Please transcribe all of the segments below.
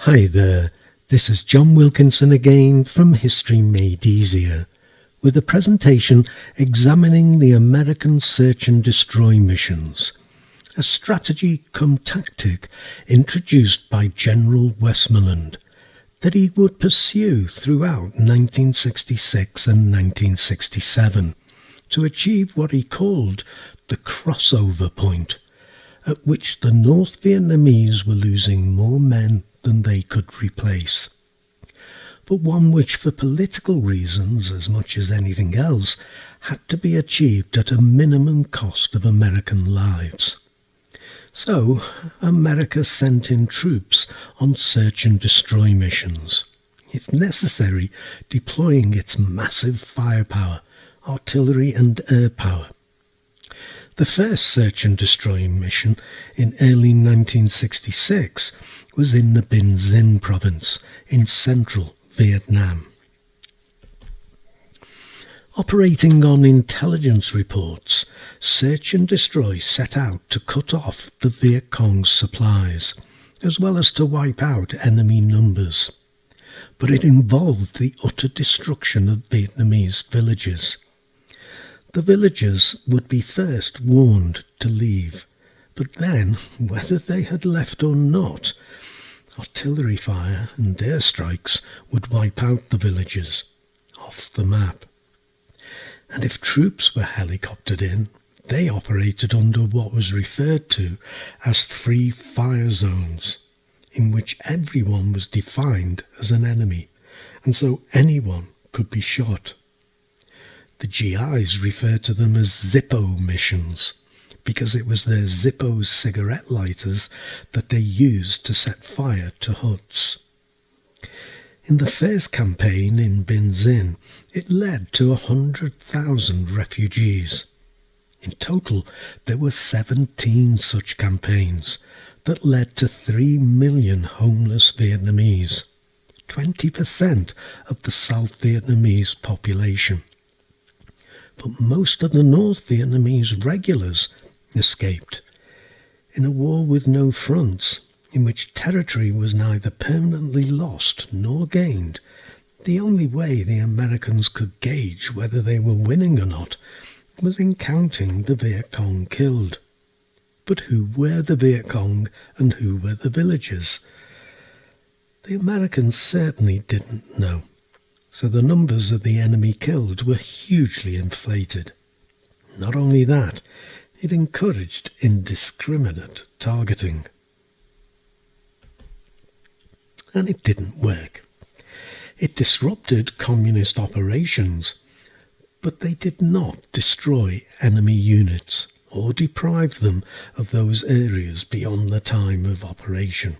Hi there, this is John Wilkinson again from History Made Easier, with a presentation examining the American Search and Destroy missions, a strategy cum tactic introduced by General Westmoreland that he would pursue throughout 1966 and 1967 to achieve what he called the crossover point, at which the North Vietnamese were losing more men than they could replace, but one which for political reasons as much as anything else had to be achieved at a minimum cost of American lives. So America sent in troops on search and destroy missions, if necessary deploying its massive firepower, artillery and air power. The first search and destroy mission in early 1966 was in the Binh Dinh province in central Vietnam. Operating on intelligence reports, search and destroy set out to cut off the Viet Cong's supplies, as well as to wipe out enemy numbers. But it involved the utter destruction of Vietnamese villages. The villagers would be first warned to leave, but then, whether they had left or not, artillery fire and airstrikes would wipe out the villages off the map. And if troops were helicoptered in, they operated under what was referred to as free fire zones, in which everyone was defined as an enemy, and so anyone could be shot. The GIs referred to them as Zippo missions, because it was their Zippo cigarette lighters that they used to set fire to huts. In the first campaign in Binh Dinh, it led to 100,000 refugees. In total, there were 17 such campaigns that led to 3 million homeless Vietnamese, 20% of the South Vietnamese population. But most of the North Vietnamese regulars escaped. In a war with no fronts, in which territory was neither permanently lost nor gained, the only way the Americans could gauge whether they were winning or not was in counting the Viet Cong killed. But who were the Viet Cong and who were the villagers? The Americans certainly didn't know, so the numbers of the enemy killed were hugely inflated. Not only that, it encouraged indiscriminate targeting. And it didn't work. It disrupted communist operations, but they did not destroy enemy units or deprive them of those areas beyond the time of operation.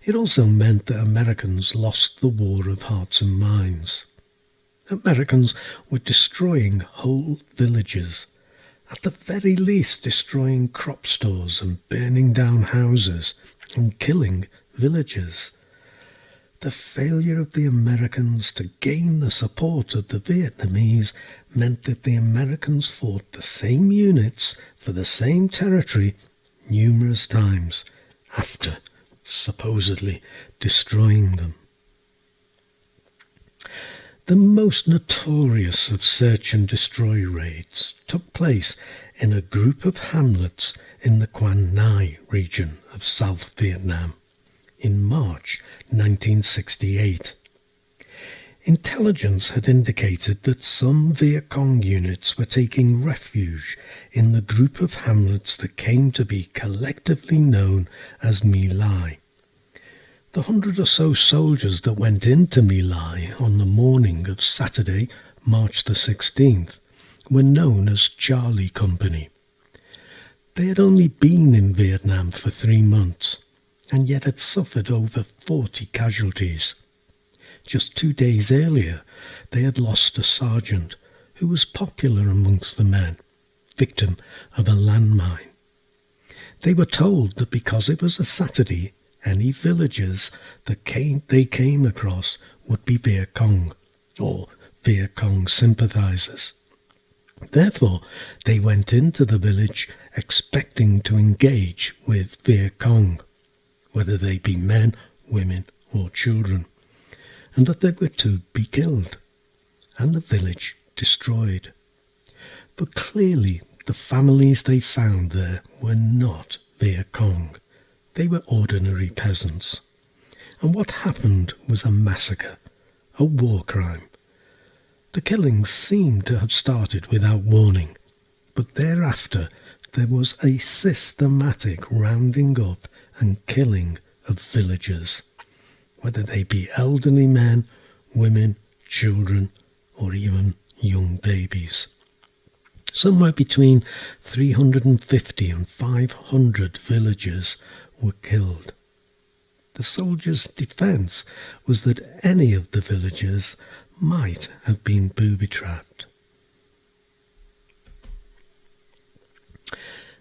It also meant that Americans lost the war of hearts and minds. Americans were destroying whole villages, at the very least destroying crop stores and burning down houses and killing villagers. The failure of the Americans to gain the support of the Vietnamese meant that the Americans fought the same units for the same territory numerous times after supposedly destroying them. The most notorious of search and destroy raids took place in a group of hamlets in the Quang Ngai region of South Vietnam in March 1968. Intelligence had indicated that some Viet Cong units were taking refuge in the group of hamlets that came to be collectively known as My Lai. The 100 or so soldiers that went into My Lai on the morning of Saturday, March the 16th, were known as Charlie Company. They had only been in Vietnam for 3 months, and yet had suffered over 40 casualties. Just 2 days earlier, they had lost a sergeant who was popular amongst the men, victim of a landmine. They were told that because it was a Saturday, any villagers that they came across would be Viet Cong, or Viet Cong sympathizers. Therefore, they went into the village expecting to engage with Viet Cong, whether they be men, women or children, and that they were to be killed, and the village destroyed. But clearly the families they found there were not Viet Cong. They were ordinary peasants. And what happened was a massacre, a war crime. The killings seemed to have started without warning, but thereafter there was a systematic rounding up and killing of villagers, whether they be elderly men, women, children, or even young babies. Somewhere between 350 and 500 villagers were killed. The soldiers' defence was that any of the villagers might have been booby-trapped.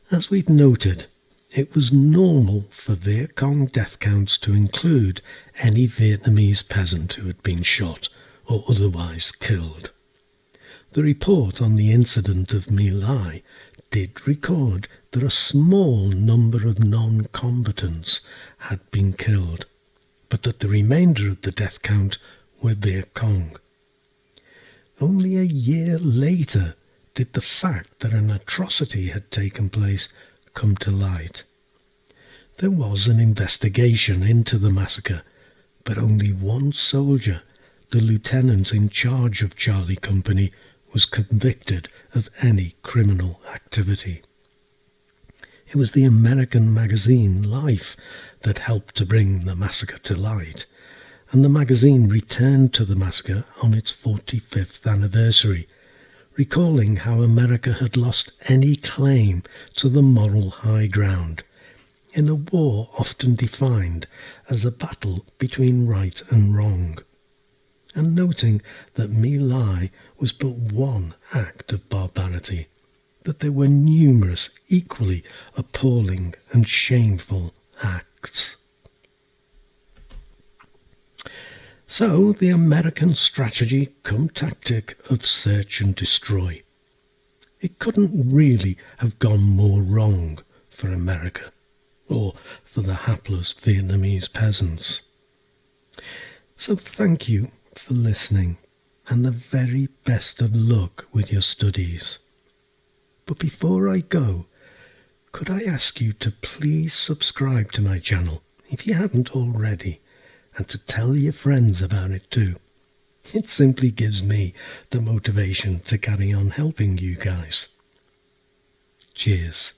As we've noted, it was normal for Viet Cong death counts to include any Vietnamese peasant who had been shot or otherwise killed. The report on the incident of My Lai did record that a small number of non-combatants had been killed, but that the remainder of the death count were Viet Cong. Only a year later did the fact that an atrocity had taken place come to light. There was an investigation into the massacre, but only one soldier, the lieutenant in charge of Charlie Company, was convicted of any criminal activity. It was the American magazine Life that helped to bring the massacre to light, and the magazine returned to the massacre on its 45th anniversary, recalling how America had lost any claim to the moral high ground in a war often defined as a battle between right and wrong, and noting that My Lai was but one act of barbarity, that there were numerous equally appalling and shameful acts. So the American strategy cum tactic of search and destroy. It couldn't really have gone more wrong for America, or for the hapless Vietnamese peasants. So thank you for listening, and the very best of luck with your studies. But before I go, could I ask you to please subscribe to my channel if you haven't already, and to tell your friends about it too. It simply gives me the motivation to carry on helping you guys. Cheers.